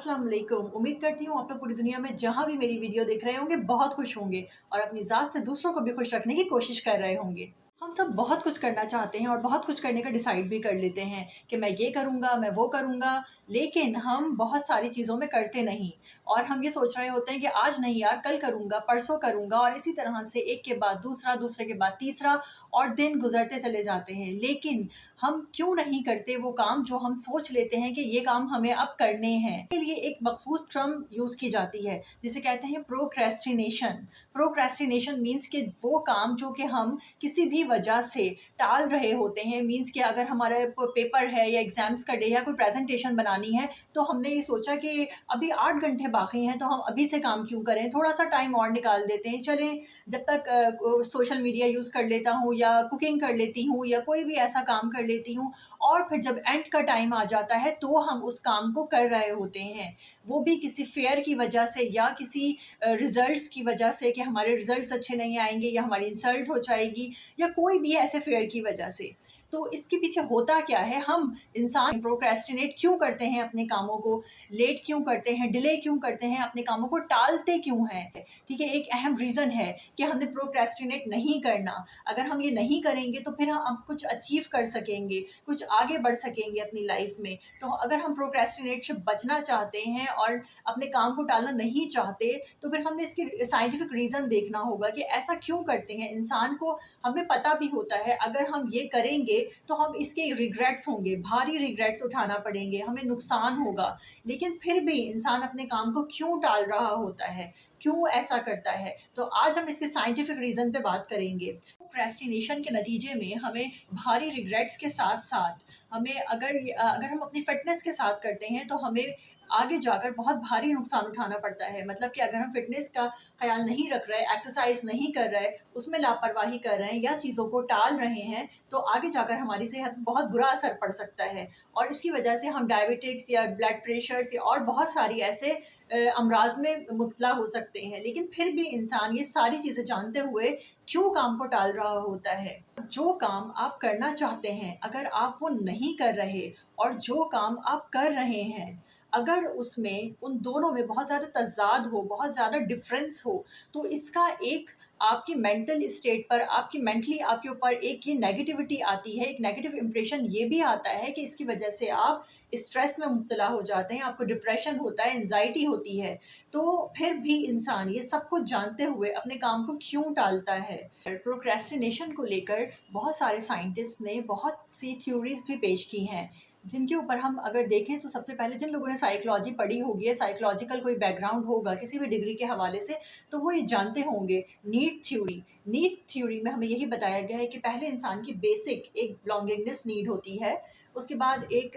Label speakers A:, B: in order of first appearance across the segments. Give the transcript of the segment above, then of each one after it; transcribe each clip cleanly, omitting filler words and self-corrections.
A: अस्सलाम वालेकुम। उम्मीद करती हूँ आप लोग पूरी दुनिया में जहाँ भी मेरी वीडियो देख रहे होंगे बहुत खुश होंगे और अपनी ज़ात से दूसरों को भी खुश रखने की कोशिश कर रहे होंगे। हम सब बहुत कुछ करना चाहते हैं और बहुत कुछ करने का डिसाइड भी कर लेते हैं कि मैं ये करूँगा, मैं वो करूँगा, लेकिन हम बहुत सारी चीज़ों में करते नहीं। और हम ये सोच रहे होते हैं कि आज नहीं यार, कल करूँगा, परसों करूँगा, और इसी तरह से एक के बाद दूसरा, दूसरे के बाद तीसरा, और दिन गुजरते चले जाते हैं। लेकिन हम क्यों नहीं करते वो काम जो हम सोच लेते हैं कि ये काम हमें अब करने हैं। इसके लिए एक मखसूस टर्म यूज़ की जाती है जिसे कहते हैं प्रोक्रेस्टिनेशन। प्रोक्रेस्टिनेशन मीन्स कि वो काम जो कि हम किसी भी वजह से टाल रहे होते हैं। मीन्स कि अगर हमारा पेपर है या एग्ज़ाम्स का डे या कोई प्रेजेंटेशन बनानी है, तो हमने ये सोचा कि अभी 8 घंटे बाकी हैं, तो हम अभी से काम क्यों करें, थोड़ा सा टाइम और निकाल देते हैं। चलें, जब तक सोशल मीडिया यूज़ कर लेता हूँ या कुकिंग कर लेती हूँ या कोई भी ऐसा काम कर लेती हूँ, और फिर जब एंड का टाइम आ जाता है तो हम उस काम को कर रहे होते हैं। वो भी किसी फेयर की वजह से या किसी रिज़ल्ट्स की वजह से कि हमारे रिज़ल्ट्स अच्छे नहीं आएँगे या हमारी इंसल्ट हो जाएगी, या कोई भी ऐसे फेयर की वजह से। तो इसके पीछे होता क्या है, हम इंसान प्रोक्रेस्टिनेट क्यों करते हैं, अपने कामों को लेट क्यों करते हैं, डिले क्यों करते हैं, अपने कामों को टालते क्यों हैं? ठीक है, एक अहम रीज़न है कि हमें प्रोक्रेस्टिनेट नहीं करना। अगर हम ये नहीं करेंगे तो फिर हम कुछ अचीव कर सकेंगे, कुछ आगे बढ़ सकेंगे अपनी लाइफ में। तो अगर हम प्रोक्रेस्टिनेट से बचना चाहते हैं और अपने काम को टालना नहीं चाहते, तो फिर हमें इसकी साइंटिफिक रीज़न देखना होगा कि ऐसा क्यों करते हैं। इंसान को हमें पता भी होता है अगर हम ये करेंगे तो हम इसके रिग्रेट्स होंगे, भारी रिग्रेट्स उठाना पड़ेंगे, हमें नुकसान होगा। लेकिन फिर भी इंसान अपने काम को क्यों टाल रहा होता है, क्यों ऐसा करता है? तो आज हम इसके साइंटिफिक रीज़न पे बात करेंगे। प्रोक्रेस्टिनेशन के नतीजे में हमें भारी रिग्रेट्स के साथ-साथ हमें अगर हम अपनी फ़िटनेस के साथ करते हैं तो हमें आगे जाकर बहुत भारी नुकसान उठाना पड़ता है। मतलब कि अगर हम फ़िटनेस का ख़्याल नहीं रख रहे, एक्सरसाइज़ नहीं कर रहे, उसमें लापरवाही कर रहे हैं या चीज़ों को टाल रहे हैं, तो आगे जाकर हमारी सेहत पर बहुत बुरा असर पड़ सकता है। और इसकी वजह से हम डायबिटिक्स या ब्लड प्रेशर्स या और बहुत सारी ऐसे अमराज़ में मुब्तला हो सकते हैं। लेकिन फिर भी इंसान ये सारी चीज़ें जानते हुए क्यों काम को टाल रहा होता है? जो काम आप करना चाहते हैं, अगर आप वो नहीं कर रहे और जो काम आप कर रहे हैं, अगर उसमें उन दोनों में बहुत ज़्यादा तज़ाद हो, बहुत ज़्यादा डिफ़रेंस हो, तो इसका एक आपकी मेंटल स्टेट पर, आपकी मेंटली आपके ऊपर एक ये नेगेटिविटी आती है, एक नेगेटिव इंप्रेशन ये भी आता है कि इसकी वजह से आप स्ट्रेस में मुब्तला हो जाते हैं, आपको डिप्रेशन होता है, एंग्ज़ायटी होती है। तो फिर भी इंसान ये सब कुछ जानते हुए अपने काम को क्यों टालता है? प्रोक्रेस्टिनेशन को लेकर बहुत सारे साइंटिस्ट ने बहुत सी थ्योरीज़ भी पेश की हैं, जिनके ऊपर हम अगर देखें तो सबसे पहले जिन लोगों ने साइकोलॉजी पढ़ी होगी या साइकोलॉजिकल कोई बैकग्राउंड होगा किसी भी डिग्री के हवाले से, तो वो ये जानते होंगे। नीड थ्योरी में हमें यही बताया गया है कि पहले इंसान की बेसिक एक बिलॉन्गिंगनेस नीड होती है, उसके बाद एक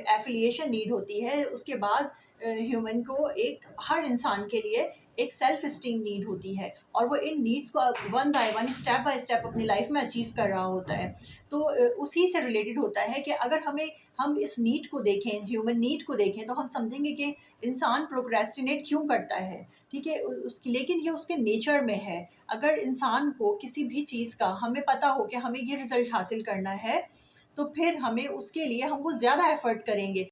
A: एफिलिएशन नीड होती है, उसके बाद ह्यूमन को एक हर इंसान के लिए एक सेल्फ एस्टीम नीड होती है, और वो इन नीड्स को one by one, step by step अपनी लाइफ में अचीव कर रहा होता है। तो उसी से रिलेटेड होता है कि अगर हम इस नीड को देखें, ह्यूमन नीड को देखें, तो हम समझेंगे कि इंसान प्रोक्रेस्टिनेट क्यों करता है, ठीक है? उसकी लेकिन ये उसके नेचर में है। अगर इंसान को किसी भी चीज़ का हमें पता हो कि हमें ये रिज़ल्ट हासिल करना है, तो फिर हमें उसके लिए हम वो ज़्यादा एफ़र्ट करेंगे।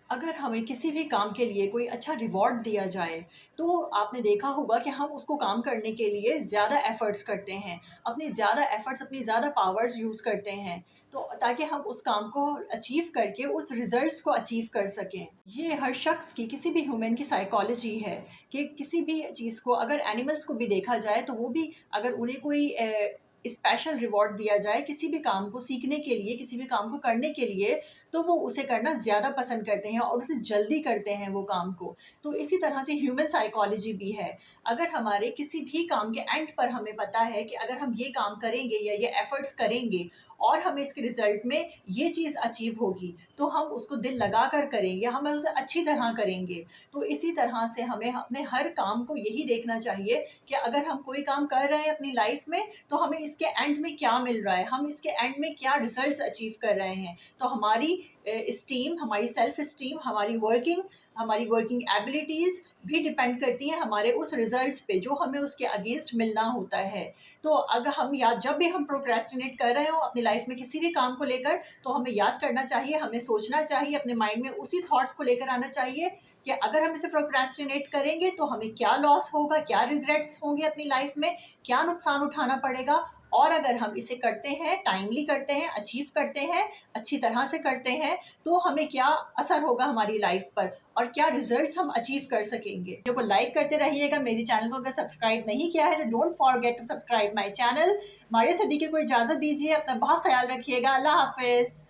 A: अगर हमें किसी भी काम के लिए कोई अच्छा रिवॉर्ड दिया जाए, तो आपने देखा होगा कि हम उसको काम करने के लिए ज़्यादा एफ़र्ट्स करते हैं, अपनी ज़्यादा पावर्स यूज़ करते हैं, तो ताकि हम उस काम को अचीव करके उस रिज़ल्ट्स को अचीव कर सकें। ये हर शख़्स की, किसी भी ह्यूमन की साइकोलॉजी है कि किसी भी चीज़ को, अगर एनिमल्स को भी देखा जाए तो वो भी, अगर उन्हें कोई स्पेशल रिवॉर्ड दिया जाए किसी भी काम को सीखने के लिए, किसी भी काम को करने के लिए, तो वो उसे करना ज़्यादा पसंद करते हैं और उसे जल्दी करते हैं वो काम को। तो इसी तरह से ह्यूमन साइकोलॉजी भी है। अगर हमारे किसी भी काम के एंड पर हमें पता है कि अगर हम ये काम करेंगे या ये एफ़र्ट्स करेंगे और हमें इसके रिज़ल्ट में ये चीज़ अचीव होगी, तो हम उसको दिल लगा कर करेंगे, हम उसे अच्छी तरह करेंगे। तो इसी तरह से हमें अपने हर काम को यही देखना चाहिए कि अगर हम कोई काम कर रहे हैं अपनी लाइफ़ में, तो हमें इसके एंड में क्या मिल रहा है, हम इसके एंड में क्या रिज़ल्ट्स अचीव कर रहे हैं। तो हमारी हमारी सेल्फ एस्टीम, हमारी वर्किंग हमारी वर्किंग एबिलिटीज़ भी डिपेंड करती हैं हमारे उस रिजल्ट्स पे जो हमें उसके अगेंस्ट मिलना होता है। तो अगर हम या जब भी हम प्रोक्रेस्टिनेट कर रहे हो अपनी लाइफ में किसी भी काम को लेकर, तो हमें याद करना चाहिए, हमें सोचना चाहिए, अपने माइंड में उसी थॉट्स को लेकर आना चाहिए कि अगर हम इसे प्रोक्रेस्टिनेट करेंगे तो हमें क्या लॉस होगा, क्या रिग्रेट्स होंगे अपनी लाइफ में, क्या नुकसान उठाना पड़ेगा। और अगर हम इसे करते हैं, टाइमली करते हैं, अचीव करते हैं, अच्छी तरह से करते हैं, तो हमें क्या असर होगा हमारी लाइफ पर और क्या रिजल्ट्स हम अचीव कर सकेंगे। वीडियो को लाइक करते रहिएगा। मेरी चैनल को अगर सब्सक्राइब नहीं किया है तो don't forget to subscribe my channel. Maria Siddiqui को इजाज़त दीजिए। अपना बहुत ख्याल रखिएगा। अल्लाह हाफिज़।